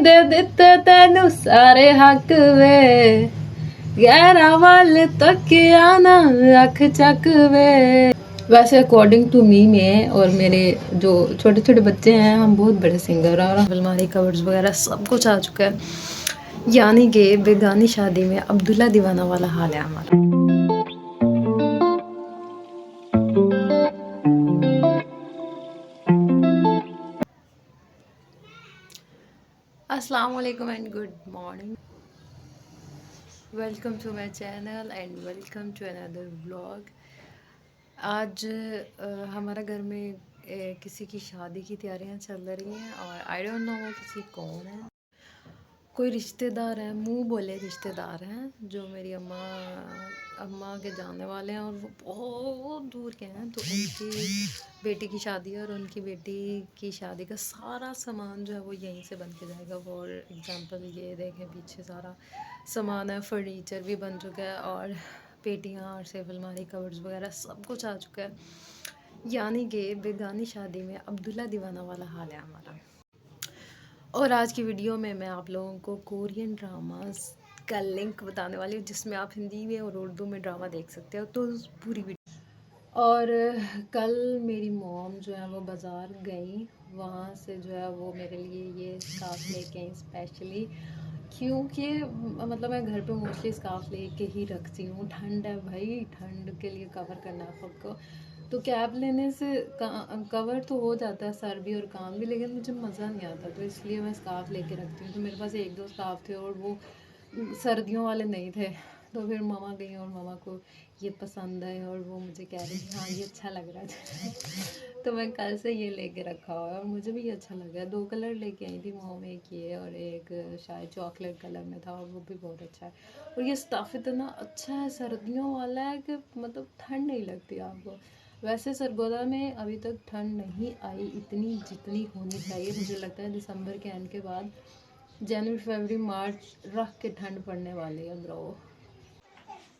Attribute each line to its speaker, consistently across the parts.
Speaker 1: दे दिते तेनू सारे हक वे गहरा वाल तक आना अख चक वे। वैसे अकॉर्डिंग टू मी में और मेरे जो छोटे छोटे बच्चे हैं हम बहुत बड़े सिंगर हैं और हमारी कवर्स वगैरह सब कुछ आ चुका है। यानी कि बेगानी शादी में अब्दुल्ला दीवाना वाला हाल है हमारा। अस्सलाम वालेकुम and good morning, welcome to my channel and welcome to another vlog. आज हमारा घर में किसी की शादी की तैयारियां चल रही हैं और आई डोंट नो वो किसी कौन है, कोई रिश्तेदार हैं, मुंह बोले रिश्तेदार हैं जो मेरी अम्मा के जानने वाले हैं और वो बहुत दूर के हैं। तो उनकी बेटी की शादी है और उनकी बेटी की शादी का सारा सामान जो है वो यहीं से बन के जाएगा। फॉर एग्ज़ाम्पल ये देखें पीछे सारा सामान है, फर्नीचर भी बन चुका है और पेटियाँ और सेफ अलमारी कवर्स वगैरह सब कुछ आ चुका है। यानी कि बेगानी शादी में अब्दुल्ला दीवाना वाला हाल है हमारा। और आज की वीडियो में मैं आप लोगों को कोरियन ड्रामास का लिंक बताने वाली हूँ जिसमें आप हिंदी में और उर्दू में ड्रामा देख सकते हो। तो पूरी वीडियो। और कल मेरी मॉम जो है वो बाज़ार गई, वहाँ से जो है वो मेरे लिए ये स्कार्फ लेके आई स्पेशली, क्योंकि मतलब मैं घर पे मोस्टली स्कार्फ लेके ही रखती हूँ। ठंड है भाई, ठंड के लिए कवर करना है खुद को। तो कैब लेने से कवर तो हो जाता है सर भी और कान भी, लेकिन मुझे मज़ा नहीं आता, तो इसलिए मैं स्कार्फ लेके रखती हूँ। तो मेरे पास एक दो स्कार्फ थे और वो सर्दियों वाले नहीं थे। तो फिर मामा गई और मामा को ये पसंद है और वो मुझे कह रही थी हाँ ये अच्छा लग रहा है तो मैं कल से ये लेके रखा हुआ है और मुझे भी ये अच्छा लगा। दो कलर लेके आई थी मॉम, एक ये और एक शायद चॉकलेट कलर में था और वो भी बहुत अच्छा है। और ये स्टफ़ इतना अच्छा है, सर्दियों वाला है कि मतलब ठंड नहीं लगती आपको। वैसे सरगोदा में अभी तक ठंड नहीं आई इतनी जितनी होनी चाहिए। मुझे लगता है दिसंबर के एंड के बाद जनवरी फरवरी मार्च रख के ठंड पड़ने वाली है ब्रो।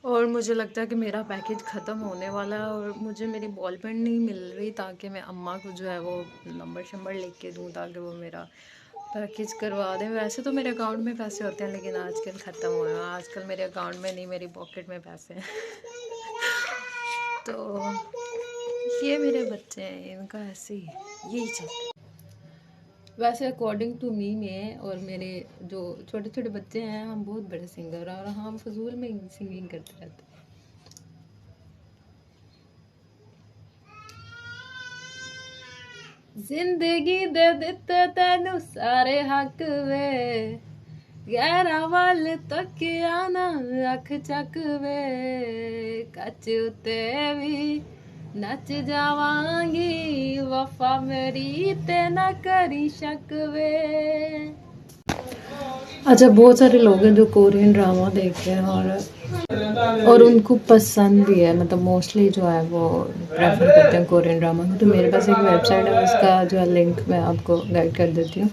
Speaker 1: और मुझे लगता है कि मेरा पैकेज ख़त्म होने वाला है और मुझे मेरी बॉल पेन नहीं मिल रही ताकि मैं अम्मा को जो है वो नंबर शंबर लिख के दूँ ताकि वो मेरा पैकेज करवा दें। वैसे तो मेरे अकाउंट में पैसे होते हैं लेकिन आजकल ख़त्म हुए हैं। आजकल मेरे अकाउंट में नहीं, मेरी पॉकेट में पैसे हैं तो ये मेरे बच्चे हैं, इनका ऐसे ही यही चलता है। वैसे अकॉर्डिंग टू मी में और मेरे जो छोटे छोटे बच्चे हैं हम बहुत बड़े सिंगर हैं और हम फजूल में सिंगिंग करते रहते हैं। जिंदगी दे दिते तेनू सारे हक वे गहरा वाल तक आना अख चक वे कच उते भी नच जावांगी वफा मेरी ते ना करी शक वे। अच्छा, बहुत सारे लोग हैं जो कोरियन ड्रामा देखते हैं और उनको पसंद भी है, मतलब मोस्टली जो है वो प्रेफर करते हैं कोरियन ड्रामा को। तो मेरे पास एक वेबसाइट है, उसका जो है लिंक मैं आपको गाइड कर देती हूँ।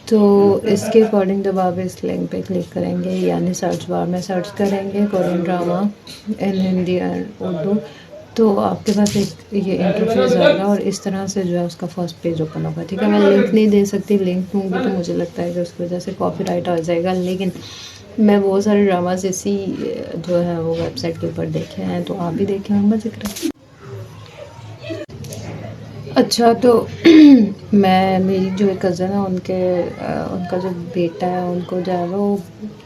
Speaker 1: तो इसके अकॉर्डिंग जब आप इस लिंक पे क्लिक करेंगे यानी सर्च बार में सर्च करेंगे Korean drama in Hindi and Urdu, तो आपके पास एक ये इंटरफेस आएगा और इस तरह से जो है उसका फर्स्ट पेज ओपन होगा। ठीक है, मैं लिंक नहीं दे सकती, लिंक दूँगी तो मुझे लगता है कि उसकी वजह से कॉपीराइट आ जाएगा, लेकिन मैं बहुत सारे ड्रामाज इसी जो है वो वेबसाइट के ऊपर देखे हैं, तो आप भी देखें और मज़े करें। अच्छा, तो मैं मेरी जो एक कज़न है उनका जो बेटा है उनको जो है वो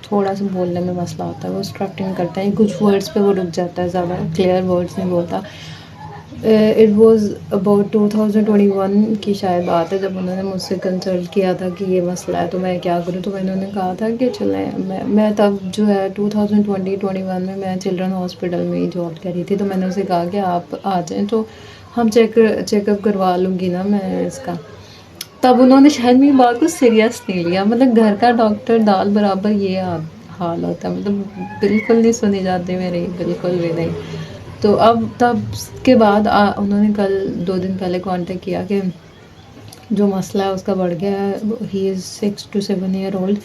Speaker 1: थोड़ा सा बोलने में मसला होता है, वो स्ट्रक्टिंग करता है, कुछ वर्ड्स पे वो रुक जाता है, ज़्यादा क्लियर वर्ड्स नहीं बोलता। इट वाज अबाउट 2021 की शायद बात है जब उन्होंने मुझसे कंसल्ट किया था कि ये मसला है तो मैं क्या करूँ। तो मैंने उन्हें कहा था कि चलें, मैं तब जो है 2021 में मैं चिल्ड्रन हॉस्पिटल में ही जॉब कर रही थी। तो मैंने उसे कहा कि आप आ जाएँ तो हम चेकअप करवा लूँगी ना मैं इसका। तब उन्होंने शायद मेरी बात को सीरियस नहीं लिया, मतलब घर का डॉक्टर दाल बराबर ये हाल होता है, मतलब बिल्कुल नहीं सुनी जाती मेरी, बिल्कुल भी नहीं। तो अब तब के बाद उन्होंने कल 2 दिन पहले कांटेक्ट किया कि जो मसला है उसका बढ़ गया है, he is 6 to 7 year old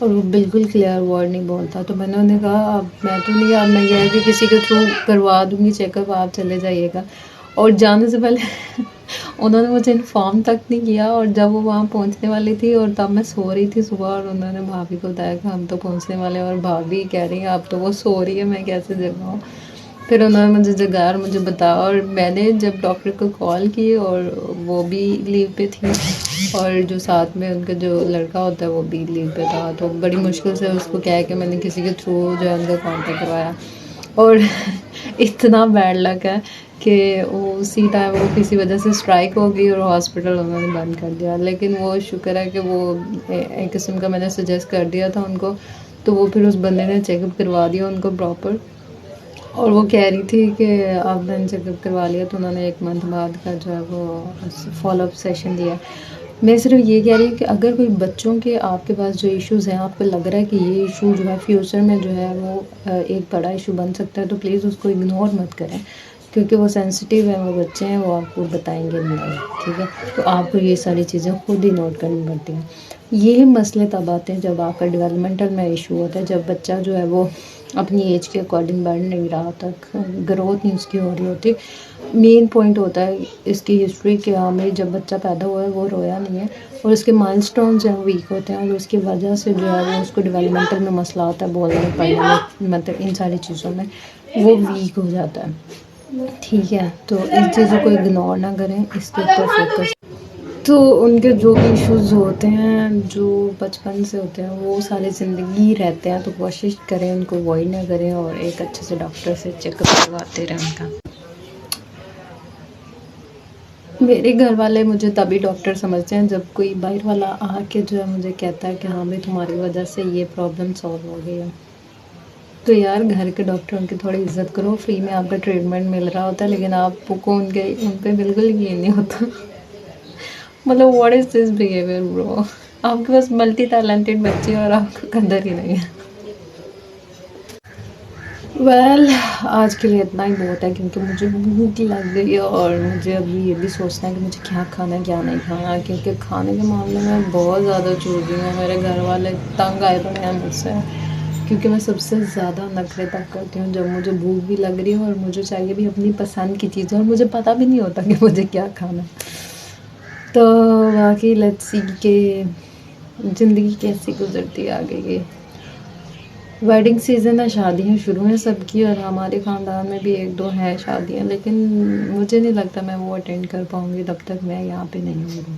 Speaker 1: और वो बिल्कुल क्लियर वर्ड नहीं बोलता। तो मैंने उन्हें कहा अब मैं तो नहीं, अब मैं यह है कि किसी के थ्रू करवा दूँगी चेकअप, आप चले जाइएगा। और जाने से पहले उन्होंने मुझे इन्फॉर्म तक नहीं किया, और जब वो वहाँ पहुँचने वाली थी और तब मैं सो रही थी सुबह, और उन्होंने भाभी को बताया कि हम तो पहुँचने वाले हैं, और भाभी कह रही है अब तो वो सो रही है, मैं कैसे जगाऊँ। फिर उन्होंने मुझे जगाया और मुझे बताया, और मैंने जब डॉक्टर को कॉल की और वो भी लीव पे थी, और जो साथ में उनका जो लड़का होता है वो भी लीव पे था, तो बड़ी मुश्किल से उसको कह के मैंने किसी के थ्रू जो है उनका कॉन्टेक्ट करवाया। और इतना बैड लक है कि वो उसी टाइम वो किसी वजह से स्ट्राइक हो गई और हॉस्पिटल उन्होंने बंद कर दिया, लेकिन वो शुक्र है कि वो एक किस्म का मैंने सजेस्ट कर दिया था उनको, तो वो फिर उस बंदे ने चेकअप करवा दिया उनको प्रॉपर। और वो कह रही थी कि अब मैंने चेकअप करवा लिया, तो उन्होंने 1 मंथ बाद का जो है वो फॉलोअप सेशन दिया। मैं सिर्फ ये कह रही हूँ कि अगर कोई बच्चों के आपके पास जो इश्यूज़ हैं, आपको लग रहा है कि ये इशू जो है फ्यूचर में जो है वो एक बड़ा इशू बन सकता है, तो प्लीज़ उसको इग्नोर मत करें, क्योंकि वो सेंसिटिव हैं, वो बच्चे हैं, वो आपको बताएंगे नहीं, ठीक है। तो आपको ये सारी चीज़ें खुद ही नोट करनी पड़ती हैं। ये मसले तब आते हैं जब आपका डेवलपमेंटल में इशू होता है, जब बच्चा जो है वो अपनी एज के अकॉर्डिंग बढ़ नहीं रहा तक, ग्रोथ नहीं उसकी हो रही होती। मेन पॉइंट होता है इसकी हिस्ट्री कि हाँ भाई जब बच्चा पैदा हुआ है वो रोया नहीं है, और उसके माइलस्टोन्स हैं वो वीक होते हैं, और उसकी वजह से जो है वो उसको डेवलपमेंटल में मसला आता है, बोलने में, पढ़ने में, मतलब इन सारी चीज़ों में वो वीक हो जाता है, ठीक है। तो इन चीज़ों को इग्नोर ना करें, इसके ऊपर फोकस। तो उनके जो भी इश्यूज़ होते हैं जो बचपन से होते हैं वो सारी ज़िंदगी रहते हैं, तो कोशिश करें उनको अवॉइड ना करें, और एक अच्छे से डॉक्टर से चेकअप करवाते रहें उनका। मेरे घर वाले मुझे तभी डॉक्टर समझते हैं जब कोई बाहर वाला आके जो है मुझे कहता है कि हाँ भाई तुम्हारी वजह से ये प्रॉब्लम सॉल्व हो गई है। तो यार घर के डॉक्टरों की थोड़ी इज्जत करो, फ्री में आपका ट्रीटमेंट मिल रहा होता है, लेकिन आपको उन पे बिल्कुल यकीन नहीं होता। मतलब what is this behaviour bro, आपके पास मल्टी टैलेंटेड बच्चे और आपको कदर ही नहीं है। आज के लिए इतना ही बहुत है, क्योंकि मुझे भूख लग गई है, और मुझे अभी ये भी सोचना है कि मुझे क्या खाना है क्या नहीं खाना, क्योंकि खाने के मामले में बहुत ज़्यादा चूज़ी हूँ। मेरे घर वाले तंग आए पड़े हैं मुझसे, क्योंकि मैं सबसे ज़्यादा नखरे तब करती हूँ जब मुझे भूख भी लग रही है और मुझे चाहिए भी अपनी पसंद की चीज़ें, और मुझे पता भी नहीं होता कि मुझे क्या खाना है। तो बाकी लेट्स सी कि ज़िंदगी कैसी गुजरती है आगे की। वेडिंग सीज़न है, शादियाँ शुरू हैं सबकी, और हमारे ख़ानदान में भी 1-2 हैं शादियाँ, लेकिन मुझे नहीं लगता मैं वो अटेंड कर पाऊँगी तब तक मैं यहाँ पे नहीं हूँ।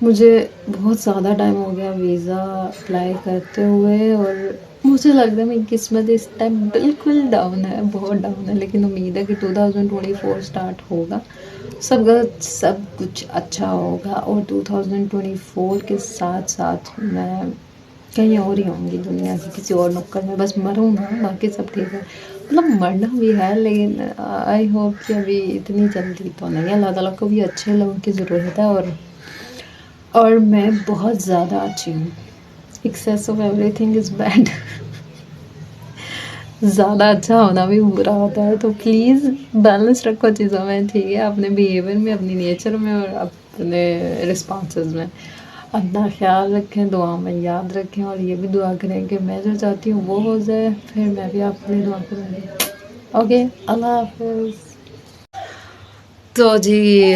Speaker 1: मुझे बहुत ज़्यादा टाइम हो गया वीज़ा अप्लाई करते हुए, और मुझे लगता है मेरी किस्मत इस टाइम बिल्कुल डाउन है, बहुत डाउन है, लेकिन उम्मीद है कि 2024 स्टार्ट होगा, सब कुछ अच्छा होगा, और 2024 के साथ साथ मैं कहीं और ही होंगी दुनिया की किसी और नुक्कड़ में, बस मरूँ ना, बाकी सब ठीक है। मतलब मरना भी है, लेकिन आई होप कि अभी इतनी जल्दी तो नहीं। अल्लाह ताला को भी अच्छे लोगों की ज़रूरत है, और मैं बहुत ज़्यादा अच्छी हूँ। Excess of everything is bad. ज़्यादा अच्छा होना भी बुरा होता है, तो प्लीज़ बैलेंस रखो चीज़ों में, ठीक है, अपने बिहेवियर में, अपनी नेचर में, और अपने रिस्पॉन्सेज में। अपना ख्याल रखें, दुआ में याद रखें, और ये भी दुआ करें कि मैं जो चाहती हूँ वो हो जाए, फिर मैं भी आपके लिए दुआ करूँगी। ओके, अल्लाह हाफ़िज़। तो जी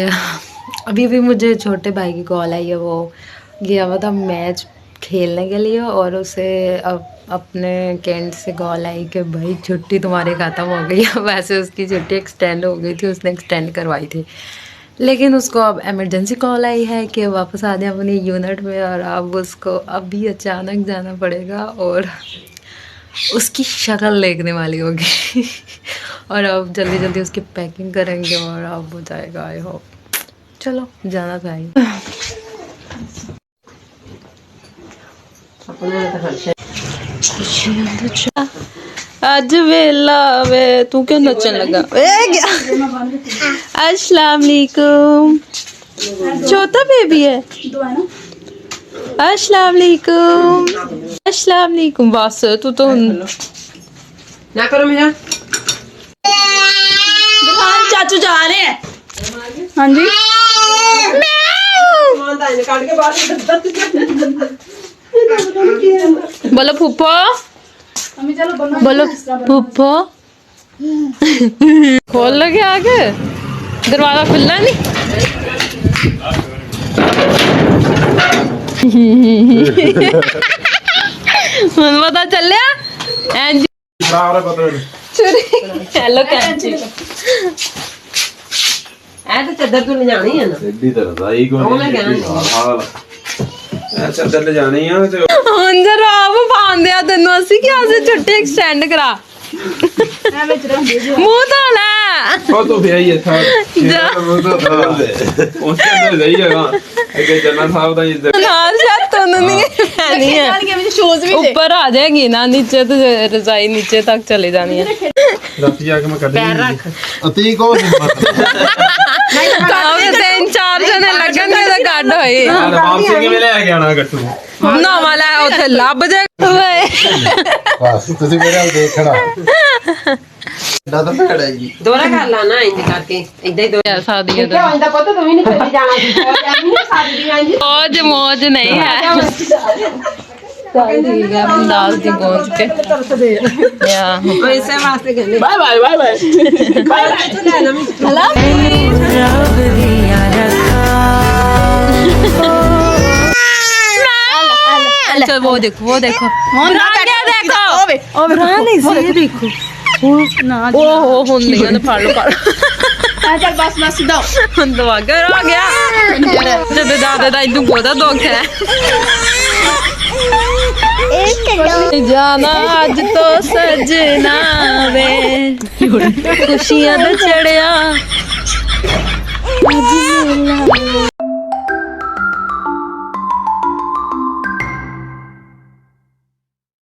Speaker 1: अभी भी मुझे छोटे भाई की कॉल आई है, वो गया हुआ था मैच खेलने के लिए, और उसे अब अपने कैंट से कॉल आई कि भाई छुट्टी तुम्हारी ख़त्म हो गई है। वैसे उसकी छुट्टी एक्सटेंड हो गई थी, उसने एक्सटेंड करवाई थी, लेकिन उसको अब इमरजेंसी कॉल आई है कि वापस आ जाए अपनी यूनिट में, और अब उसको अभी अचानक जाना पड़ेगा, और उसकी शक्ल देखने वाली होगी। और अब जल्दी जल्दी उसकी पैकिंग करेंगे, और अब हो जाएगा आई होप। चलो जाना चाहिए। आज वेला वे तू क्यों नचन लगा? अस्सलाम वालेकुम। छोटा बेबी है। अस्सलाम वालेकुम। अस्सलाम वालेकुम। बस तू तो ना करो मेरा। चाचू जा रहे हैं। हाँ जी। बोलो फूफो, बोलो फूफो। खोल लगे आगे, दरवाजा खुलना नहीं। ਹੁਣ ਪਤਾ ਚੱਲਿਆ ਐਂਜ
Speaker 2: ਸਾਰਾ ਪਤਾ ਮੈਨੂੰ
Speaker 1: ਹੈਲੋ ਕੈਂਚੀ
Speaker 3: ਐ ਤਾਂ ਚੱਦਰ ਤੂੰ ਲਿਜਾਣੀ ਆ ਨਾ
Speaker 2: ਐਡੀ ਤਰ੍ਹਾਂ ਦਾ ਹੀ ਕੋਈ
Speaker 3: ਉਹ ਮੈਂ
Speaker 2: ਨਹੀਂ ਹਾਲ ਐ ਚੱਦਰ ਲੈ ਜਾਣੀ ਆ ਤੇ
Speaker 1: ਹੁਣ ਜਰਾ ਆਪ ਪਾਉਂਦੇ ਆ ਤੈਨੂੰ ਅਸੀਂ ਕਿ ਅਸੀਂ ਛੁੱਟੀ ਐਕਸਟੈਂਡ ਕਰਾ ਮੂੰਹ ਧੋ ਲੈ
Speaker 2: ਉਹ ਤੋਂ ਫੇਰ ਹੀ ਥਾ
Speaker 1: ਜਾ।
Speaker 2: ਉਹ ਤੋਂ ਉਸ ਕੇ ਅੰਦਰ ਲਈ ਜਗਾ ਅੱਗੇ ਜੰਨਾ ਸਾਹਿਬ ਦਾ ਇੱਧਰ
Speaker 1: ਨਾਲ ਸ਼ਾਇਦ ਤੁਹਾਨੂੰ ਨਹੀਂ ਪੈਣੀ ਹੈ ਉੱਪਰ ਆ ਜਾਏਗੀ ਨਾ ਨੀਚੇ ਤੇ ਰਜ਼ਾਈ ਨੀਚੇ ਤੱਕ ਚਲੇ ਜਾਣੀ ਹੈ
Speaker 2: ਰਾਤੀ ਆ ਕੇ ਮੈਂ ਕੱਢ
Speaker 3: ਪੈਰ ਰੱਖ
Speaker 2: ਅਤੀ ਕੋ
Speaker 1: ਕਾਹੇ ਤਿੰਨ ਚਾਰ ਜਣੇ ਲੱਗਣਗੇ ਤਾਂ ਕੱਢ ਹੋਈ
Speaker 2: ਯਾਰ ਵਾਪਸ ਕਿਵੇਂ ਲੈ ਕੇ ਆਣਾ ਗੱਟੂ
Speaker 1: ਨਾ ਵਾਲਾ ਉੱਥੇ ਲੱਭ ਜਾ ਓਏ
Speaker 4: ਬਸ ਤੁਸੀਂ ਮੇਰੇ ਨਾਲ ਦੇਖਣਾ ਦਾ ਤਾਂ ਭੜਾ ਜੀ
Speaker 3: ਦੋਰਾ ਕਰ ਲਾ ਨਾ ਇੰਜ ਕਰਕੇ ਇਦਾਂ ਹੀ ਦੋ
Speaker 1: ਸਾਦੀਆਂ
Speaker 3: ਕਿਉਂ ਇੰਦਾ ਪੁੱਤ ਤੂੰ ਵੀ ਨਹੀਂ ਚੱਲੀ ਜਾਣਾ ਸੀ ਐਵੇਂ ਨਹੀਂ ਸਾਦੀ ਦੀ ਇੰਜ
Speaker 1: ਮੌਜ ਮੌਜ ਨਹੀਂ ਹੈ ਠੀਕ ਹੈ ਬੰਦਾਸ ਦੀ ਪਹੁੰਚ ਕੇ ਯਾ
Speaker 3: ਇਸੇ ਵਾਸਤੇ ਕਹਿੰਦੇ bye bye bye bye bye ਤੂੰ ਲੈ ਨਾ
Speaker 1: अच्छा वो देखो देखो देखो ये देखो ओहो ਹੁੰਦੀਆਂ ਨੇ ਫੜ ਲੋ
Speaker 5: ਚੱਲ ਬਸ ਦੋ
Speaker 1: ਹੁਣ ਦਵਾ ਕਰ ਆ ਗਿਆ ਜਦ ਦਾਦਾ ਦਾ ਇਦੋਂ ਬਹੁਤਾ ਦੁੱਖ ਹੈ ਜਾਣਾ ਅੱਜ ਤੋਂ ਸਜਣਾ ਵੇ ਖੁਸ਼ੀਆਂ ਦਾ ਚੜਿਆ ਅੱਜ ਮੇਲਾ